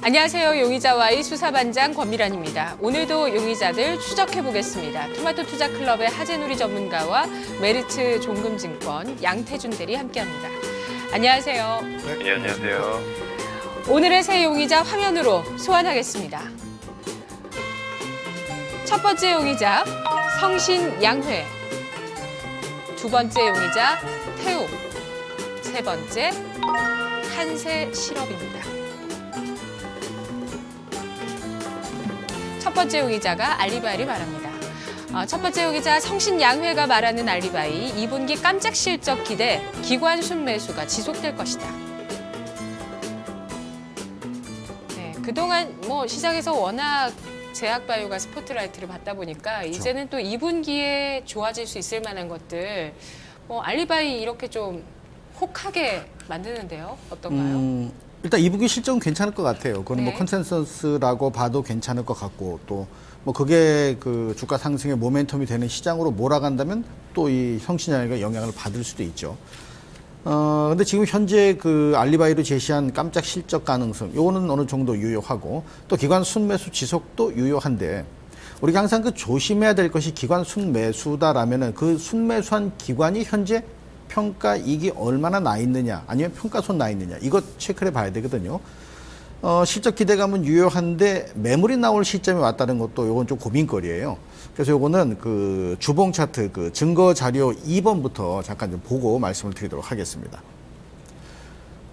안녕하세요. 용의자와의 수사반장 권미란입니다. 오늘도 용의자들 추적해보겠습니다. 토마토 투자클럽의 하재누리 전문가와 메리츠 종금증권 양태준 대리 함께합니다. 안녕하세요. 네, 안녕하세요. 오늘의 새 용의자 화면으로 소환하겠습니다. 첫 번째 용의자 성신양회, 두 번째 용의자 태우, 세 번째 한세실업입니다. 첫 번째 용의자가 알리바이를 말합니다. 첫 번째 용의자 성신양회가 말하는 알리바이, 2분기 깜짝 실적 기대, 기관 순매수가 지속될 것이다. 네, 그동안 시장에서 워낙 제약바이오가 스포트라이트를 받다 보니까 그렇죠. 이제는 또 2분기에 좋아질 수 있을 만한 것들, 알리바이 이렇게 좀 혹하게 만드는데요. 어떤가요? 일단 2분기 실적은 괜찮을 것 같아요. 그건 네. 컨센서스라고 봐도 괜찮을 것 같고, 또 그게 그 주가 상승의 모멘텀이 되는 시장으로 몰아간다면 또 이 성신양회가 영향을 받을 수도 있죠. 근데 지금 현재 그 알리바이로 제시한 깜짝 실적 가능성, 요거는 어느 정도 유효하고, 또 기관 순매수 지속도 유효한데, 우리가 항상 그 조심해야 될 것이 기관 순매수다라면은 그 순매수한 기관이 현재 평가이익이 얼마나 나 있느냐, 아니면 평가손 나 있느냐, 이것 체크를 해봐야 되거든요. 실적 기대감은 유효한데 매물이 나올 시점이 왔다는 것도 요건 좀 고민거리예요. 그래서 요거는 그 주봉 차트 그 증거 자료 2번부터 잠깐 좀 보고 말씀을 드리도록 하겠습니다.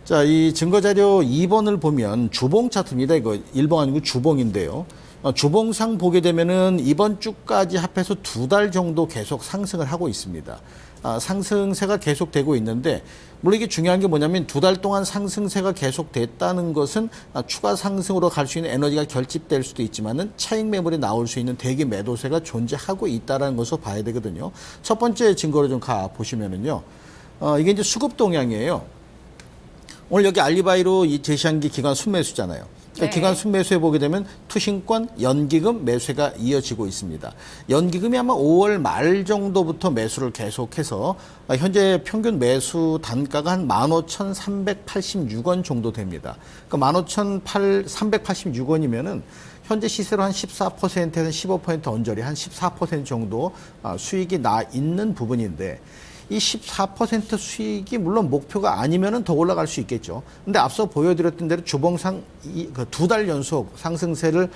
자, 이 증거 자료 2번을 보면 주봉 차트입니다. 이거 1번 아니고 주봉인데요. 주봉상 보게 되면은 이번 주까지 합해서 2달 정도 계속 상승을 하고 있습니다. 상승세가 계속되고 있는데, 물론 이게 중요한 게 뭐냐면 2달 동안 상승세가 계속됐다는 것은 추가 상승으로 갈 수 있는 에너지가 결집될 수도 있지만은 차익 매물이 나올 수 있는 대기 매도세가 존재하고 있다는 것을 봐야 되거든요. 첫 번째 증거로 좀 가 보시면은요, 이게 이제 수급 동향이에요. 오늘 여기 알리바이로 제시한 게 기관 순매수잖아요. 그러니까 네. 기관 순매수에 보게 되면 투신권, 연기금 매수가 이어지고 있습니다. 연기금이 아마 5월 말 정도부터 매수를 계속해서 현재 평균 매수 단가가 한 15,386원 정도 됩니다. 그러니까 15,386원이면은 현재 시세로 한 14%에서 15% 언저리, 한 14% 정도 수익이 나 있는 부분인데, 이 14% 수익이 물론 목표가 아니면은 더 올라갈 수 있겠죠. 근데 앞서 보여드렸던 대로 주봉상 2달 연속 상승세를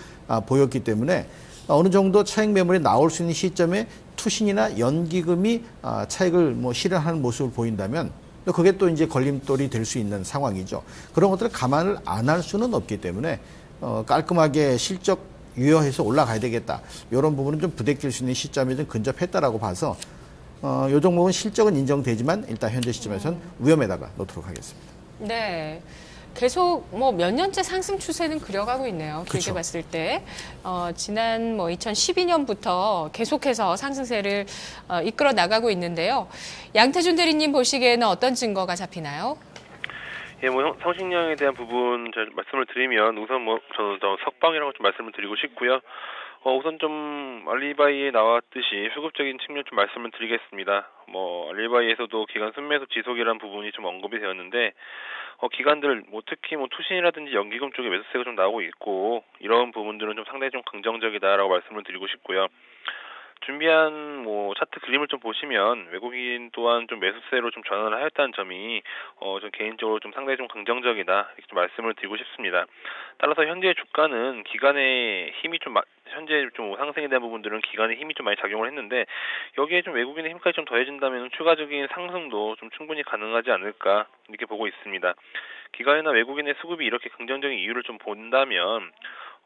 보였기 때문에 어느 정도 차익 매물이 나올 수 있는 시점에 투신이나 연기금이 차익을 실현하는 모습을 보인다면, 그게 또 이제 걸림돌이 될 수 있는 상황이죠. 그런 것들을 감안을 안 할 수는 없기 때문에 깔끔하게 실적 유효해서 올라가야 되겠다, 이런 부분은 좀 부대낄 수 있는 시점에 좀 근접했다라고 봐서 요 종목은 실적은 인정되지만 일단 현재 시점에서는 위험에다가 놓도록 하겠습니다. 네. 계속 몇 년째 상승 추세는 그려가고 있네요. 길게 그쵸. 봤을 때. 지난 2012년부터 계속해서 상승세를 이끌어 나가고 있는데요. 양태준 대리님 보시기에는 어떤 증거가 잡히나요? 예, 성신양에 대한 부분 말씀을 드리면 우선 저는 석방이라고 좀 말씀을 드리고 싶고요. 우선 좀 알리바이에 나왔듯이 수급적인 측면 좀 말씀을 드리겠습니다. 알리바이에서도 기간 순매수 지속이라는 부분이 좀 언급이 되었는데, 기관들 특히 투신이라든지 연기금 쪽에 매수세가 좀 나오고 있고, 이런 부분들은 좀 상당히 좀 긍정적이다라고 말씀을 드리고 싶고요. 준비한 차트 그림을 좀 보시면 외국인 또한 좀 매수세로 좀 전환을 하였다는 점이 좀 개인적으로 좀 상당히 좀 긍정적이다, 이렇게 좀 말씀을 드리고 싶습니다. 따라서 현재 주가는 기관의 힘이 좀 현재 좀 상승에 대한 부분들은 기관의 힘이 좀 많이 작용을 했는데, 여기에 좀 외국인의 힘까지 좀 더해진다면 추가적인 상승도 좀 충분히 가능하지 않을까, 이렇게 보고 있습니다. 기관이나 외국인의 수급이 이렇게 긍정적인 이유를 좀 본다면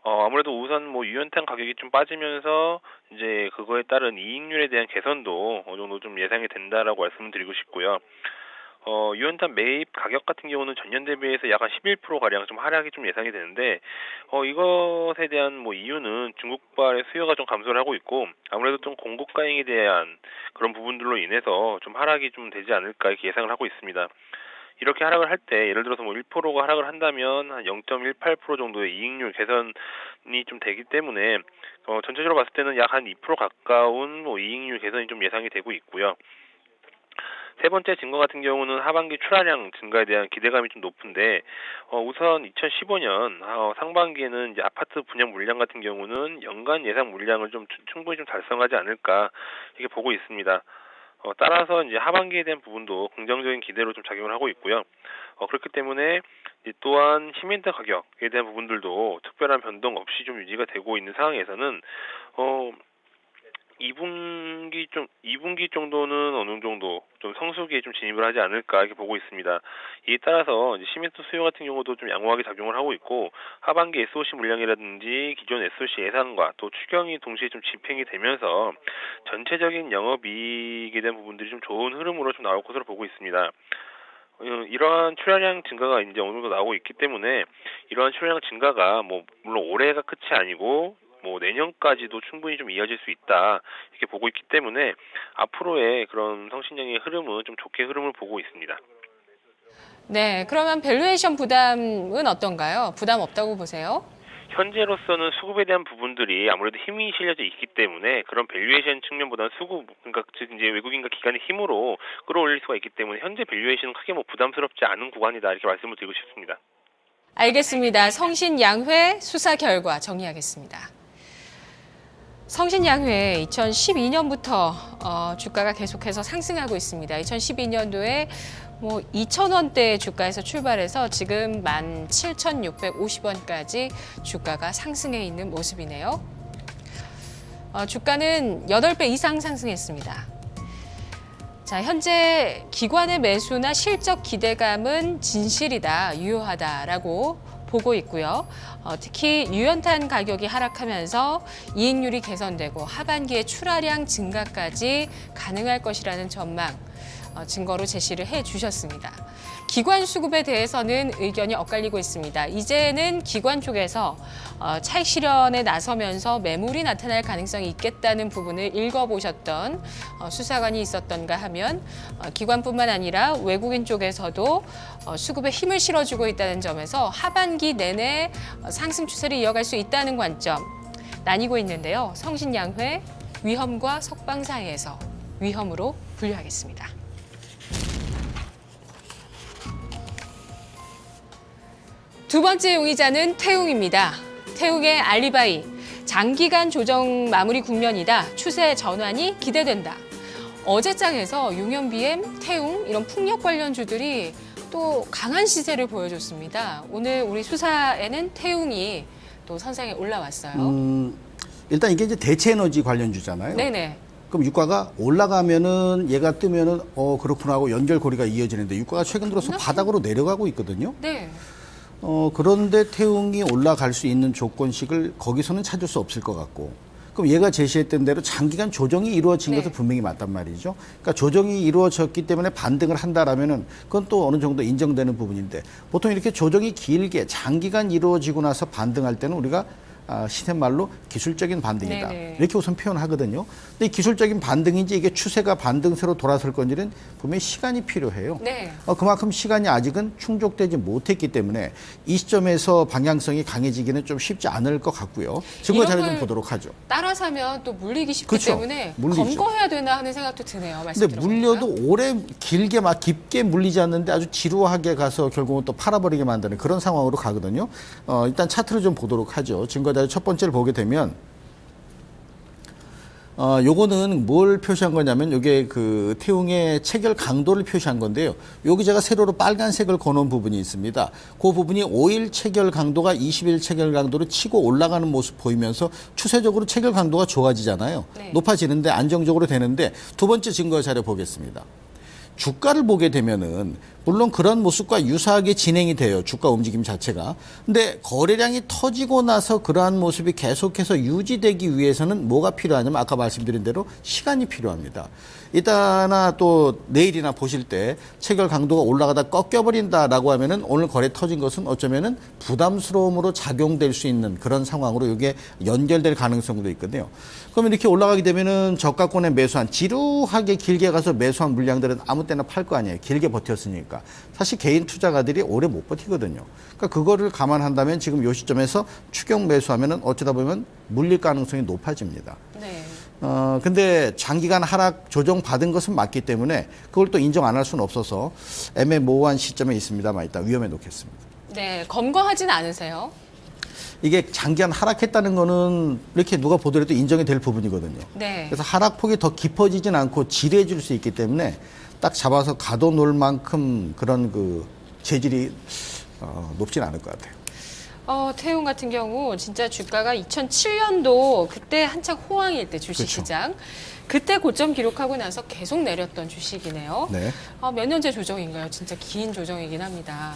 아무래도 우선 유연탄 가격이 좀 빠지면서 이제 그거에 따른 이익률에 대한 개선도 어느 정도 좀 예상이 된다라고 말씀을 드리고 싶고요. 유연탄 매입 가격 같은 경우는 전년 대비해서 약 한 11%가량 좀 하락이 좀 예상이 되는데, 이것에 대한 이유는 중국발의 수요가 좀 감소를 하고 있고, 아무래도 좀 공급 과잉에 대한 그런 부분들로 인해서 좀 하락이 좀 되지 않을까, 이렇게 예상을 하고 있습니다. 이렇게 하락을 할 때 예를 들어서 1%가 하락을 한다면 한 0.18% 정도의 이익률 개선이 좀 되기 때문에 전체적으로 봤을 때는 약 한 2% 가까운 이익률 개선이 좀 예상이 되고 있고요. 세 번째 증거 같은 경우는 하반기 출하량 증가에 대한 기대감이 좀 높은데 우선 2015년 상반기에는 이제 아파트 분양 물량 같은 경우는 연간 예상 물량을 좀 충분히 좀 달성하지 않을까 이렇게 보고 있습니다. 따라서 이제 하반기에 대한 부분도 긍정적인 기대로 좀 작용을 하고 있고요. 그렇기 때문에 또한 시멘트 가격에 대한 부분들도 특별한 변동 없이 좀 유지가 되고 있는 상황에서는 2분기 정도는 어느 정도 좀 성수기에 좀 진입을 하지 않을까 이렇게 보고 있습니다. 이에 따라서 이제 시멘트 수요 같은 경우도 좀 양호하게 작용을 하고 있고 하반기 SOC 물량이라든지 기존 SOC 예산과 또 추경이 동시에 좀 집행이 되면서 전체적인 영업이익에 대한 부분들이 좀 좋은 흐름으로 좀 나올 것으로 보고 있습니다. 이러한 출하량 증가가 이제 어느 정도 나오고 있기 때문에 이러한 출하량 증가가 물론 올해가 끝이 아니고 내년까지도 충분히 좀 이어질 수 있다 이렇게 보고 있기 때문에 앞으로의 그런 성신량의 흐름은 좀 좋게 흐름을 보고 있습니다. 네, 그러면 밸류에이션 부담은 어떤가요? 부담 없다고 보세요? 현재로서는 수급에 대한 부분들이 아무래도 힘이 실려져 있기 때문에 그런 밸류에이션 측면보다는 그러니까 즉 이제 외국인과 기관의 힘으로 끌어올릴 수가 있기 때문에 현재 밸류에이션은 크게 부담스럽지 않은 구간이다 이렇게 말씀을 드리고 싶습니다. 알겠습니다. 성신양회 수사 결과 정리하겠습니다. 성신양회 2012년부터 주가가 계속해서 상승하고 있습니다. 2012년도에 2,000원대 주가에서 출발해서 지금 17,650원까지 주가가 상승해 있는 모습이네요. 주가는 8배 이상 상승했습니다. 자, 현재 기관의 매수나 실적 기대감은 진실이다, 유효하다라고 보고 있고요. 특히 유연탄 가격이 하락하면서 이익률이 개선되고 하반기에 출하량 증가까지 가능할 것이라는 전망 증거로 제시를 해 주셨습니다. 기관 수급에 대해서는 의견이 엇갈리고 있습니다. 이제는 기관 쪽에서 차익 실현에 나서면서 매물이 나타날 가능성이 있겠다는 부분을 읽어보셨던 수사관이 있었던가 하면 기관뿐만 아니라 외국인 쪽에서도 수급에 힘을 실어주고 있다는 점에서 하반기 내내 상승 추세를 이어갈 수 있다는 관점 나뉘고 있는데요. 성신양회 위험과 석방 사이에서 위험으로 분류하겠습니다. 두 번째 용의자는 태웅입니다. 태웅의 알리바이, 장기간 조정 마무리 국면이다. 추세 전환이 기대된다. 어제장에서 용현BM, 태웅 이런 풍력 관련주들이 또 강한 시세를 보여줬습니다. 오늘 우리 수사에는 태웅이 또 선상에 올라왔어요. 일단 이게 이제 대체에너지 관련주잖아요. 네네. 그럼 유가가 올라가면은 얘가 뜨면은 그렇구나 하고 연결고리가 이어지는데 유가가 최근 들어서 바닥으로 내려가고 있거든요. 네. 그런데 태웅이 올라갈 수 있는 조건식을 거기서는 찾을 수 없을 것 같고, 그럼 얘가 제시했던 대로 장기간 조정이 이루어진 네. 것은 분명히 맞단 말이죠. 그러니까 조정이 이루어졌기 때문에 반등을 한다라면은 그건 또 어느 정도 인정되는 부분인데, 보통 이렇게 조정이 길게 장기간 이루어지고 나서 반등할 때는 우리가 시샘말로 기술적인 반등이다. 네네. 이렇게 우선 표현하거든요. 근데 이 기술적인 반등인지 이게 추세가 반등세로 돌아설 건지는 분명히 시간이 필요해요. 네. 그만큼 시간이 아직은 충족되지 못했기 때문에 이 시점에서 방향성이 강해지기는 좀 쉽지 않을 것 같고요. 증거 자료 좀 보도록 하죠. 따라 사면 또 물리기 쉽기 그렇죠. 때문에 물리죠. 검거해야 되나 하는 생각도 드네요. 말씀 근데 들어보니까. 물려도 오래 길게 막 깊게 물리지 않는데 아주 지루하게 가서 결국은 또 팔아버리게 만드는 그런 상황으로 가거든요. 일단 차트를 좀 보도록 하죠. 증거 자료 첫 번째를 보게 되면 요거는 뭘 표시한 거냐면 요게 그 태웅의 체결 강도를 표시한 건데요. 여기 제가 세로로 빨간색을 거놓은 부분이 있습니다. 그 부분이 5일 체결 강도가 20일 체결 강도를 치고 올라가는 모습 보이면서 추세적으로 체결 강도가 좋아지잖아요. 네. 높아지는데 안정적으로 되는데 두 번째 증거 자료 보겠습니다. 주가를 보게 되면은 물론 그런 모습과 유사하게 진행이 돼요. 주가 움직임 자체가. 근데 거래량이 터지고 나서 그러한 모습이 계속해서 유지되기 위해서는 뭐가 필요하냐면 아까 말씀드린 대로 시간이 필요합니다. 이따나 또 내일이나 보실 때 체결 강도가 올라가다 꺾여버린다라고 하면은 오늘 거래 터진 것은 어쩌면은 부담스러움으로 작용될 수 있는 그런 상황으로 이게 연결될 가능성도 있거든요. 그러면 이렇게 올라가게 되면은 저가권에 매수한 지루하게 길게 가서 매수한 물량들은 아무 때나 팔 거 아니에요. 길게 버텼으니까. 사실 개인 투자가들이 오래 못 버티거든요. 그러니까 그거를 감안한다면 지금 이 시점에서 추격 매수하면은 어쩌다 보면 물릴 가능성이 높아집니다. 네. 근데 장기간 하락 조정 받은 것은 맞기 때문에 그걸 또 인정 안 할 수는 없어서 애매모호한 시점에 있습니다만 일단 위험해 놓겠습니다. 네, 검거하진 않으세요? 이게 장기간 하락했다는 거는 이렇게 누가 보더라도 인정이 될 부분이거든요. 네. 그래서 하락폭이 더 깊어지진 않고 지뢰해줄 수 있기 때문에 딱 잡아서 가둬놓을 만큼 그런 그 재질이 높진 않을 것 같아요. 태움 같은 경우 진짜 주가가 2007년도 그때 한창 호황일 때 주식시장 그때 고점 기록하고 나서 계속 내렸던 주식이네요. 네. 몇 년째 조정인가요? 진짜 긴 조정이긴 합니다.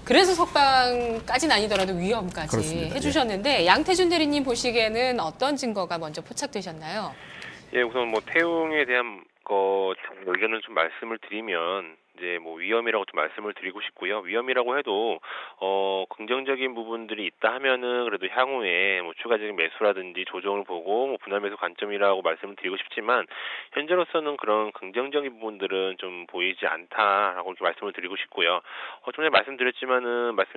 그래서 석방까지는 아니더라도 위험까지 그렇습니다. 해주셨는데 양태준 대리님 보시기에는 어떤 증거가 먼저 포착되셨나요? 예, 우선 뭐 태웅에 대한 의견을 좀 말씀을 드리면 이제 뭐 위험이라고 좀 말씀을 드리고 싶고요. 위험이라고 해도 긍정적인 부분들이 있다 하면은 그래도 향후에 뭐 추가적인 매수라든지 조정을 보고 뭐 분할 매수 관점이라고 말씀을 드리고 싶지만 현재로서는 그런 긍정적인 부분들은 좀 보이지 않다라고 이렇게 말씀을 드리고 싶고요. 좀 전에 말씀이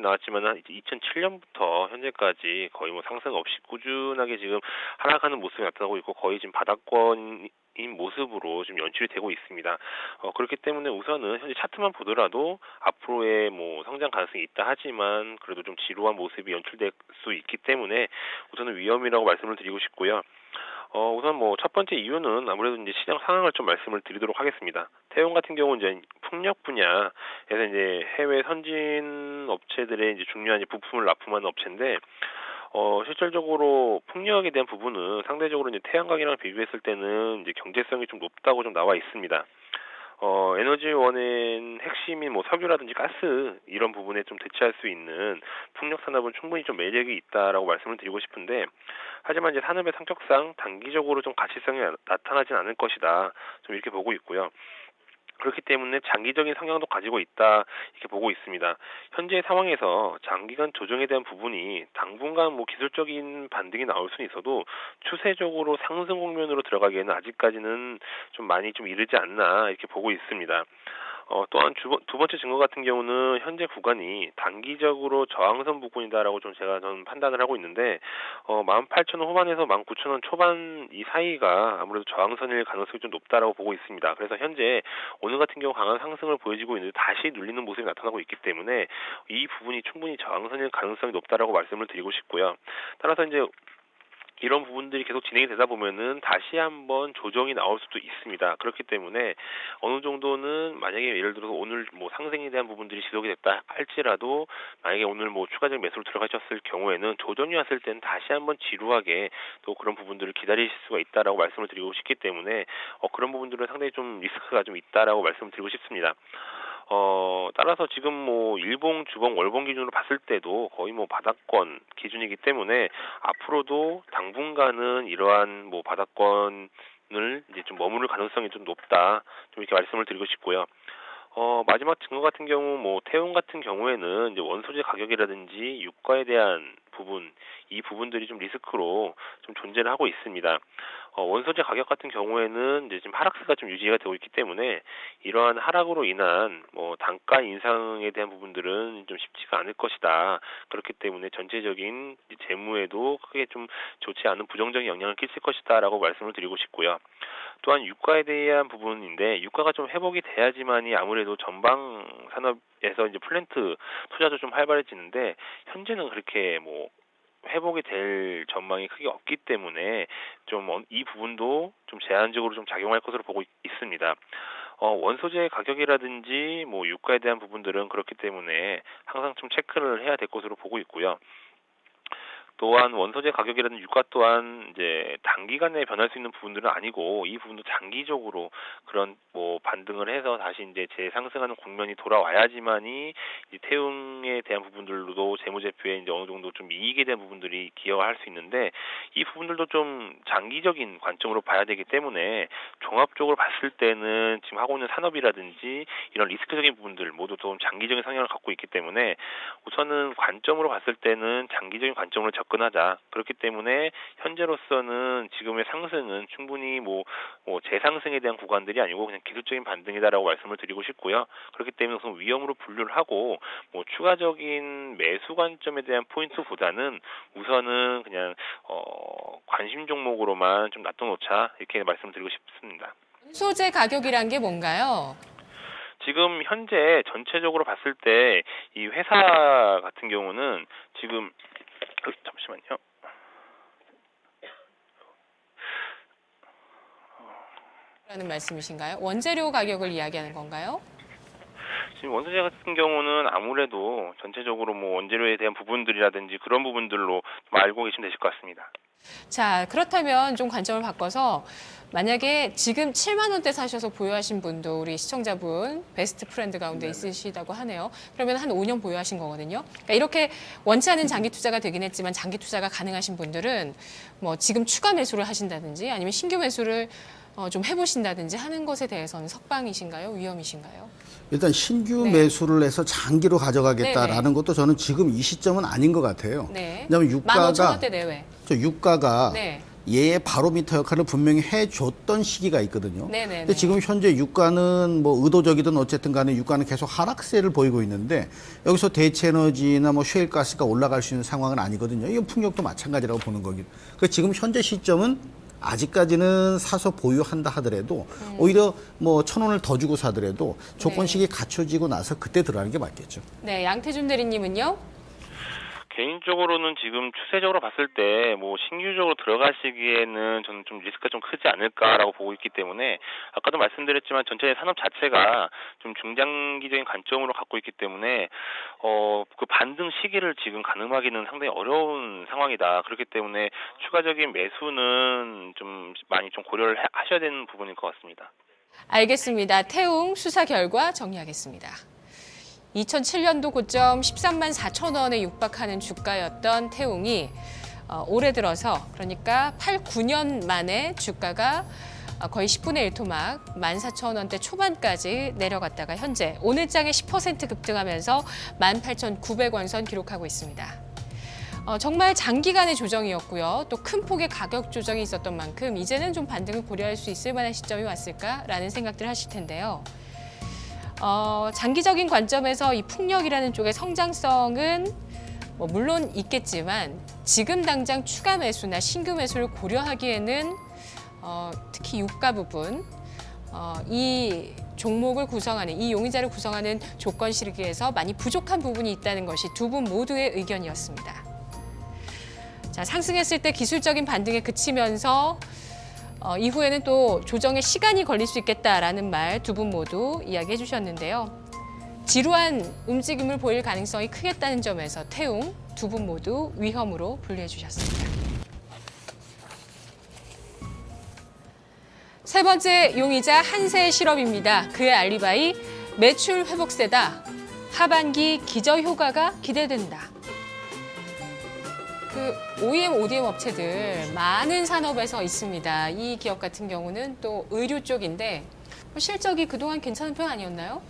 나왔지만은 2007년부터 현재까지 거의 뭐 상승 없이 꾸준하게 지금 하락하는 모습이 나타나고 있고 거의 지금 바닥권 인 모습으로 좀 연출이 되고 있습니다. 그렇기 때문에 우선은 현재 차트만 보더라도 앞으로의 뭐 성장 가능성이 있다 하지만 그래도 좀 지루한 모습이 연출될 수 있기 때문에 우선은 위험이라고 말씀을 드리고 싶고요. 우선 뭐 첫 번째 이유는 아무래도 이제 시장 상황을 좀 말씀을 드리도록 하겠습니다. 태용 같은 경우는 이제 풍력 분야에서 이제 해외 선진 업체들의 이제 중요한 부품을 납품하는 업체인데 실질적으로 풍력에 대한 부분은 상대적으로 이제 태양광이랑 비교했을 때는 이제 경제성이 좀 높다고 좀 나와 있습니다. 에너지원의 핵심인 뭐 석유라든지 가스 이런 부분에 좀 대체할 수 있는 풍력 산업은 충분히 좀 매력이 있다라고 말씀을 드리고 싶은데 하지만 이제 산업의 성격상 단기적으로 좀 가치성이 나타나진 않을 것이다. 좀 이렇게 보고 있고요. 그렇기 때문에 장기적인 성향도 가지고 있다 이렇게 보고 있습니다. 현재 상황에서 장기간 조정에 대한 부분이 당분간 뭐 기술적인 반등이 나올 수는 있어도 추세적으로 상승 국면으로 들어가기에는 아직까지는 좀 많이 좀 이르지 않나 이렇게 보고 있습니다. 또한 두 번째 증거 같은 경우는 현재 구간이 단기적으로 저항선 부근이다라고 저는 판단을 하고 있는데 18,000원 후반에서 19,000원 초반 이 사이가 아무래도 저항선일 가능성이 좀 높다라고 보고 있습니다. 그래서 현재 오늘 같은 경우 강한 상승을 보여지고 있는데 다시 눌리는 모습이 나타나고 있기 때문에 이 부분이 충분히 저항선일 가능성이 높다라고 말씀을 드리고 싶고요. 따라서 이제 이런 부분들이 계속 진행이 되다 보면은 다시 한번 조정이 나올 수도 있습니다. 그렇기 때문에 어느 정도는 만약에 예를 들어서 오늘 뭐 상승에 대한 부분들이 지속이 됐다 할지라도 만약에 오늘 뭐 추가적인 매수로 들어가셨을 경우에는 조정이 왔을 때는 다시 한번 지루하게 또 그런 부분들을 기다리실 수가 있다라고 말씀을 드리고 싶기 때문에 그런 부분들은 상당히 좀 리스크가 좀 있다라고 말씀을 드리고 싶습니다. 따라서 지금 뭐 일봉, 주봉, 월봉 기준으로 봤을 때도 거의 뭐 바닥권 기준이기 때문에 앞으로도 당분간은 이러한 뭐 바닥권을 이제 좀 머무를 가능성이 좀 높다. 좀 이렇게 말씀을 드리고 싶고요. 마지막 증거 같은 경우 뭐 태용 같은 경우에는 이제 원소재 가격이라든지 유가에 대한 부분, 이 부분들이 좀 리스크로 좀 존재를 하고 있습니다. 원소재 가격 같은 경우에는 이제 지금 하락세가 좀 유지가 되고 있기 때문에 이러한 하락으로 인한 뭐 단가 인상에 대한 부분들은 좀 쉽지가 않을 것이다. 그렇기 때문에 전체적인 재무에도 크게 좀 좋지 않은 부정적인 영향을 끼칠 것이다라고 말씀을 드리고 싶고요. 또한 유가에 대한 부분인데 유가가 좀 회복이 돼야지만이 아무래도 전방 산업에서 이제 플랜트 투자도 좀 활발해지는데 현재는 그렇게 뭐 회복이 될 전망이 크게 없기 때문에 좀 이 부분도 좀 제한적으로 좀 작용할 것으로 보고 있습니다. 원소재 가격이라든지 뭐 유가에 대한 부분들은 그렇기 때문에 항상 좀 체크를 해야 될 것으로 보고 있고요. 또한 원소재 가격이라든 유가 또한 이제 단기간에 변할 수 있는 부분들은 아니고 이 부분도 장기적으로 그런 뭐 반등을 해서 다시 이제 재상승하는 국면이 돌아와야지만이 이제 태웅에 대한 부분들로도 재무제표에 이제 어느 정도 좀 이익에 대한 부분들이 기여할 수 있는데 이 부분들도 좀 장기적인 관점으로 봐야 되기 때문에 종합적으로 봤을 때는 지금 하고 있는 산업이라든지 이런 리스크적인 부분들 모두 좀 장기적인 성향을 갖고 있기 때문에 우선은 관점으로 봤을 때는 장기적인 관점으로 접근 접근하자. 그렇기 때문에 현재로서는 지금의 상승은 충분히 재상승에 대한 구간들이 아니고 그냥 기술적인 반등이다라고 말씀을 드리고 싶고요. 그렇기 때문에 우선 위험으로 분류를 하고 추가적인 매수 관점에 대한 포인트보다는 우선은 그냥 관심 종목으로만 좀 놔둬놓자 이렇게 말씀드리고 싶습니다. 소재 가격이란 게 뭔가요? 지금 현재 전체적으로 봤을 때 이 회사 같은 경우는 지금 잠시만요. 라는 말씀이신가요? 원재료 가격을 이야기하는 건가요? 지금 원소재 같은 경우는 아무래도 전체적으로 원재료에 대한 부분들이라든지 그런 부분들로 좀 알고 계시면 되실 것 같습니다. 자, 그렇다면 좀 관점을 바꿔서 만약에 지금 7만 원대 사셔서 보유하신 분도 우리 시청자분 베스트 프렌드 가운데 있으시다고 하네요. 그러면 한 5년 보유하신 거거든요. 그러니까 이렇게 원치 않은 장기 투자가 되긴 했지만 장기 투자가 가능하신 분들은 지금 추가 매수를 하신다든지 아니면 신규 매수를 좀 해보신다든지 하는 것에 대해서는 석방이신가요? 위험이신가요? 일단 신규 네. 매수를 해서 장기로 가져가겠다라는 네네. 것도 저는 지금 이 시점은 아닌 것 같아요. 네. 왜냐하면 유가가 15,000원대 내외. 유가가 네. 얘의 바로미터 역할을 분명히 해줬던 시기가 있거든요. 네네네. 근데 지금 현재 유가는 의도적이든 어쨌든 간에 유가는 계속 하락세를 보이고 있는데 여기서 대체에너지나 셰일가스가 올라갈 수 있는 상황은 아니거든요. 이건 풍력도 마찬가지라고 보는 거기. 그래서 지금 현재 시점은 아직까지는 사서 보유한다 하더라도 오히려 1,000원을 더 주고 사더라도 조건식이 갖춰지고 나서 그때 들어가는 게 맞겠죠. 네, 양태준 대리님은요? 개인적으로는 지금 추세적으로 봤을 때 신규적으로 들어가시기에는 저는 좀 리스크가 좀 크지 않을까라고 보고 있기 때문에 아까도 말씀드렸지만 전체 산업 자체가 좀 중장기적인 관점으로 갖고 있기 때문에 그 반등 시기를 지금 가늠하기는 상당히 어려운 상황이다. 그렇기 때문에 추가적인 매수는 좀 많이 좀 고려를 하셔야 되는 부분일 것 같습니다. 알겠습니다. 태웅 수사 결과 정리하겠습니다. 2007년도 고점 13만 4천 원에 육박하는 주가였던 태웅이 올해 들어서 그러니까 8, 9년 만에 주가가 거의 10분의 1 토막 14,000원대 초반까지 내려갔다가 현재 오늘장에 10% 급등하면서 18,900원 선 기록하고 있습니다. 정말 장기간의 조정이었고요. 또 큰 폭의 가격 조정이 있었던 만큼 이제는 좀 반등을 고려할 수 있을 만한 시점이 왔을까라는 생각들 하실 텐데요. 장기적인 관점에서 이 풍력이라는 쪽의 성장성은 물론 있겠지만 지금 당장 추가 매수나 신규 매수를 고려하기에는 특히 유가 부분, 이 종목을 구성하는, 이 용의자를 구성하는 조건 실기에서 많이 부족한 부분이 있다는 것이 두 분 모두의 의견이었습니다. 자, 상승했을 때 기술적인 반등에 그치면서 이후에는 또 조정에 시간이 걸릴 수 있겠다라는 말 두 분 모두 이야기해 주셨는데요. 지루한 움직임을 보일 가능성이 크겠다는 점에서 태웅 두 분 모두 위험으로 분류해 주셨습니다. 세 번째 용의자 한세 실업입니다. 그의 알리바이 매출 회복세다. 하반기 기저 효과가 기대된다. 그 OEM, ODM 업체들 많은 산업에서 있습니다. 이 기업 같은 경우는 또 의류 쪽인데 실적이 그동안 괜찮은 편 아니었나요?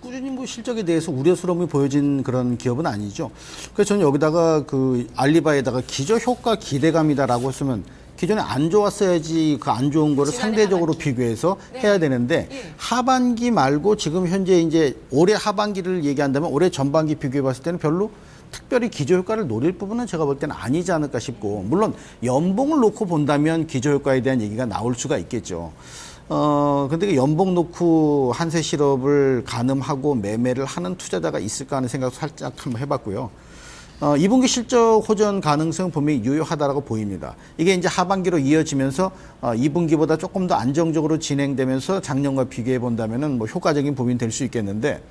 꾸준히 실적에 대해서 우려스러움이 보여진 그런 기업은 아니죠. 그래서 저는 여기다가 그 알리바이에다가 기저 효과 기대감이다라고 했으면 기존에 안 좋았어야지 그 안 좋은 거를 상대적으로 하반기. 비교해서 네. 해야 되는데 하반기 말고 지금 현재 이제 올해 하반기를 얘기한다면 올해 전반기 비교해 봤을 때는 별로 특별히 기저효과를 노릴 부분은 제가 볼 때는 아니지 않을까 싶고 물론 연봉을 놓고 본다면 기저효과에 대한 얘기가 나올 수가 있겠죠. 근데 그 연봉 놓고 한세 실업을 가늠하고 매매를 하는 투자자가 있을까 하는 생각도 살짝 한번 해봤고요. 2분기 실적 호전 가능성은 분명히 유효하다라고 보입니다. 이게 이제 하반기로 이어지면서 2분기보다 조금 더 안정적으로 진행되면서 작년과 비교해 본다면은 효과적인 부분이 될 수 있겠는데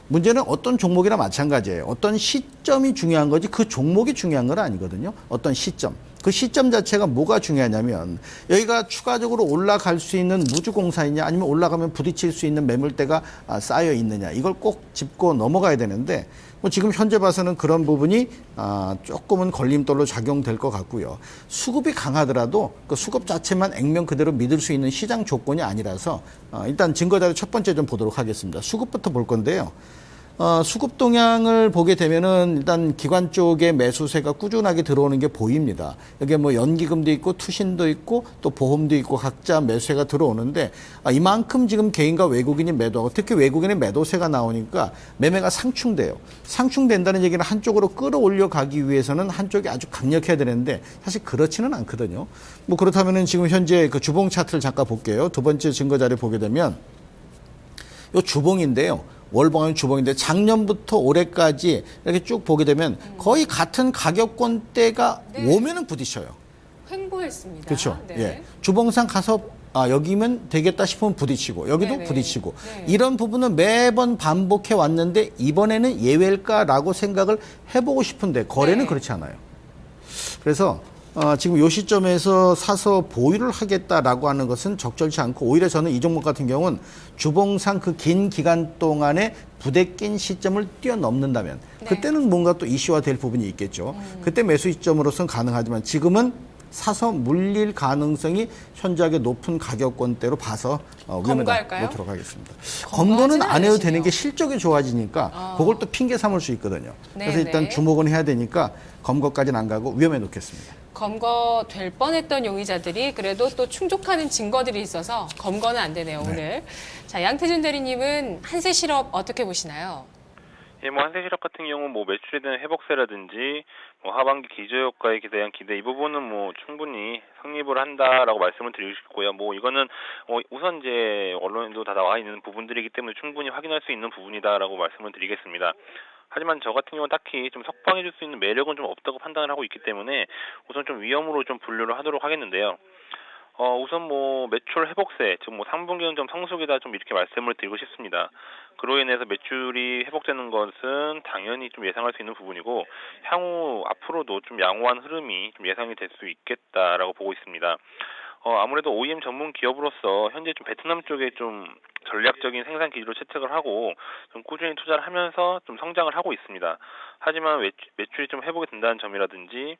문제는 어떤 종목이나 마찬가지예요. 어떤 시점이 중요한 거지 그 종목이 중요한 건 아니거든요. 어떤 시점. 그 시점 자체가 뭐가 중요하냐면 여기가 추가적으로 올라갈 수 있는 무주공사이냐 아니면 올라가면 부딪힐 수 있는 매물대가 쌓여 있느냐 이걸 꼭 짚고 넘어가야 되는데 지금 현재 봐서는 그런 부분이 조금은 걸림돌로 작용될 것 같고요. 수급이 강하더라도 그 수급 자체만 액면 그대로 믿을 수 있는 시장 조건이 아니라서 일단 증거자료 첫 번째 좀 보도록 하겠습니다. 수급부터 볼 건데요. 수급 동향을 보게 되면은 일단 기관 쪽에 매수세가 꾸준하게 들어오는 게 보입니다. 여기에 뭐 연기금도 있고 투신도 있고 또 보험도 있고 각자 매수세가 들어오는데 이만큼 지금 개인과 외국인이 매도하고 특히 외국인의 매도세가 나오니까 매매가 상충돼요. 상충된다는 얘기는 한쪽으로 끌어올려 가기 위해서는 한쪽이 아주 강력해야 되는데 사실 그렇지는 않거든요. 뭐 그렇다면은 지금 현재 그 주봉 차트를 잠깐 볼게요. 두 번째 증거 자료 보게 되면 요 주봉인데요. 월봉은 주봉인데 작년부터 올해까지 이렇게 쭉 보게 되면 거의 같은 가격권대가 오면은 부딪혀요. 횡보했습니다. 그렇죠. 네. 예. 주봉상 가서 여기면 되겠다 싶으면 부딪히고 여기도 네네. 부딪히고 네. 이런 부분은 매번 반복해 왔는데 이번에는 예외일까라고 생각을 해보고 싶은데 거래는 네. 그렇지 않아요. 그래서 지금 이 시점에서 사서 보유를 하겠다라고 하는 것은 적절치 않고 오히려 저는 이 종목 같은 경우는 주봉상 그 긴 기간 동안에 부대낀 시점을 뛰어넘는다면 네. 그때는 뭔가 또 이슈화 될 부분이 있겠죠. 그때 매수 시점으로서는 가능하지만 지금은 사서 물릴 가능성이 현저하게 높은 가격권대로 봐서 위험하다 검거할까요? 놓도록 하겠습니다. 검거하지는 검거는 안 해도 않으시네요. 되는 게 실적이 좋아지니까 그걸 또 핑계 삼을 수 있거든요. 그래서 네, 일단 네. 주목은 해야 되니까 검거까지는 안 가고 위험해 놓겠습니다. 검거될 뻔했던 용의자들이 그래도 또 충족하는 증거들이 있어서 검거는 안 되네요, 오늘. 자, 양태준 대리님은 한세 실업 어떻게 보시나요? 예, 뭐 한세실업 같은 경우 뭐 매출에 대한 회복세라든지 뭐 하반기 기저효과에 대한 기대 이 부분은 뭐 충분히 성립을 한다라고 말씀을 드리고 싶고요. 뭐 이거는 우선 이제 언론에도 다 나와 있는 부분들이기 때문에 충분히 확인할 수 있는 부분이다라고 말씀을 드리겠습니다. 하지만 저 같은 경우는 딱히 좀 석방해줄 수 있는 매력은 좀 없다고 판단을 하고 있기 때문에 우선 좀 위험으로 좀 분류를 하도록 하겠는데요. 우선 뭐 매출 회복세, 즉 뭐 3분기는 좀 성숙이다 좀 이렇게 말씀을 드리고 싶습니다. 그로 인해서 매출이 회복되는 것은 당연히 좀 예상할 수 있는 부분이고 향후 앞으로도 좀 양호한 흐름이 좀 예상이 될 수 있겠다라고 보고 있습니다. 아무래도 OEM 전문 기업으로서 현재 좀 베트남 쪽에 좀 전략적인 생산 기지로 채택을 하고 좀 꾸준히 투자를 하면서 좀 성장을 하고 있습니다. 하지만 매출이 좀 회복이 된다는 점이라든지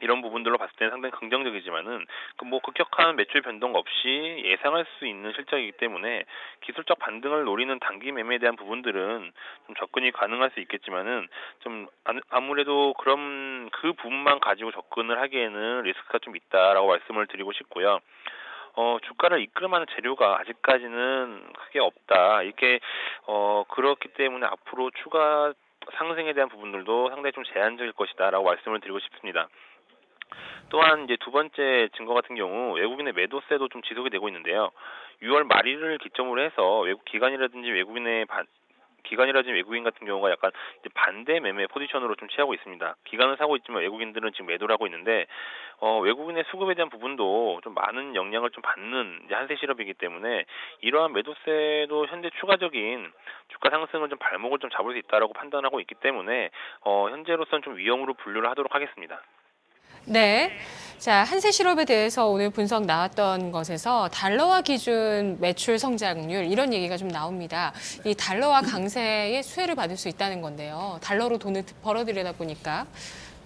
이런 부분들로 봤을 때는 상당히 긍정적이지만은 뭐 급격한 매출 변동 없이 예상할 수 있는 실적이기 때문에 기술적 반등을 노리는 단기 매매에 대한 부분들은 좀 접근이 가능할 수 있겠지만은 좀 아무래도 그런 그 부분만 가지고 접근을 하기에는 리스크가 좀 있다라고 말씀을 드리고 싶고요. 주가를 이끌어가는 재료가 아직까지는 크게 없다. 이렇게 그렇기 때문에 앞으로 추가 상승에 대한 부분들도 상당히 좀 제한적일 것이다라고 말씀을 드리고 싶습니다. 또한 이제 두 번째 증거 같은 경우 외국인의 매도세도 좀 지속이 되고 있는데요. 6월 말일을 기점으로 해서 외국 기관이라든지 외국인 같은 경우가 약간 이제 반대 매매 포지션으로 좀 취하고 있습니다. 기관은 사고 있지만 외국인들은 지금 매도를 하고 있는데 외국인의 수급에 대한 부분도 좀 많은 영향을 좀 받는 이제 한세 실업이기 때문에 이러한 매도세도 현재 추가적인 주가 상승을 좀 발목을 좀 잡을 수 있다라고 판단하고 있기 때문에 현재로서는 좀 위험으로 분류를 하도록 하겠습니다. 네. 자, 한세 실업에 대해서 오늘 분석 나왔던 것에서 달러화 기준 매출 성장률 이런 얘기가 좀 나옵니다. 이 달러화 강세의 수혜를 받을 수 있다는 건데요. 달러로 돈을 벌어들이다 보니까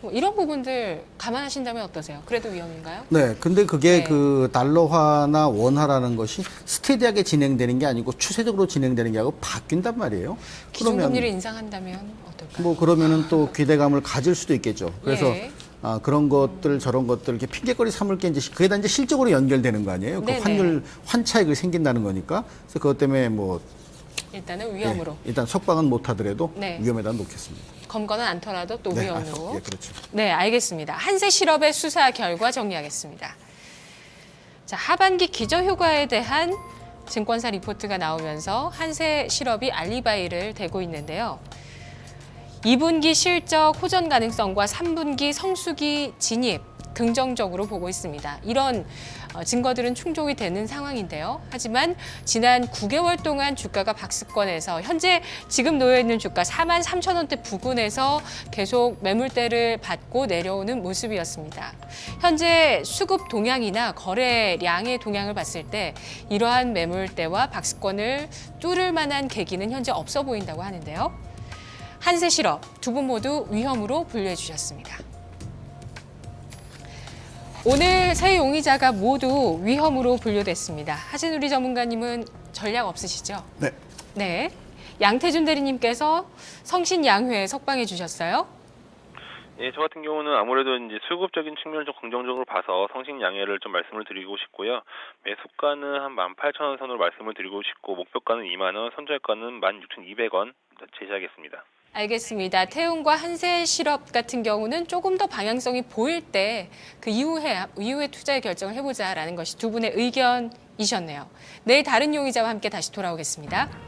뭐 이런 부분들 감안하신다면 어떠세요? 그래도 위험인가요? 네, 근데 그게 네. 그 달러화나 원화라는 것이 스테디하게 진행되는 게 아니고 추세적으로 진행되는 게 아니고 바뀐단 말이에요. 기준금리를 인상한다면 어떨까요? 뭐 그러면은 또 기대감을 가질 수도 있겠죠. 그래서 예. 그런 것들 저런 것들 이렇게 핑계거리 삼을 게 이제 그게 다 이제 실적으로 연결되는 거 아니에요? 그 네네. 환율 환차익이 생긴다는 거니까. 그래서 그것 때문에 뭐 일단은 위험으로. 일단 석방은 못 하더라도 네. 위험에다 놓겠습니다. 검거는 않더라도 또 네, 위험으로. 예, 그렇죠. 네, 알겠습니다. 한세 실업의 수사 결과 정리하겠습니다. 자, 하반기 기저효과에 대한 증권사 리포트가 나오면서 한세 실업이 알리바이를 대고 있는데요. 2분기 실적 호전 가능성과 3분기 성수기 진입 긍정적으로 보고 있습니다. 이런 증거들은 충족이 되는 상황인데요. 하지만 지난 9개월 동안 주가가 박스권에서 현재 지금 놓여 있는 주가 43,000원대 부근에서 계속 매물대를 받고 내려오는 모습이었습니다. 현재 수급 동향이나 거래량의 동향을 봤을 때 이러한 매물대와 박스권을 뚫을 만한 계기는 현재 없어 보인다고 하는데요. 한세 실업 두 분 모두 위험으로 분류해 주셨습니다. 오늘 세 용의자가 모두 위험으로 분류됐습니다. 하진우리 전문가님은 전략 없으시죠? 네. 네. 양태준 대리님께서 성신양회 석방해 주셨어요. 예, 저 같은 경우는 아무래도 이제 수급적인 측면을 좀 긍정적으로 봐서 성신양해를 좀 말씀을 드리고 싶고요. 매수가는 한 18,000원 선으로 말씀을 드리고 싶고 목표가는 2만 원, 선절가는 16,200원 제시하겠습니다. 알겠습니다. 태움과 한세실업 같은 경우는 조금 더 방향성이 보일 때 그 이후에 투자의 결정을 해보자라는 것이 두 분의 의견이셨네요. 내일 다른 용의자와 함께 다시 돌아오겠습니다.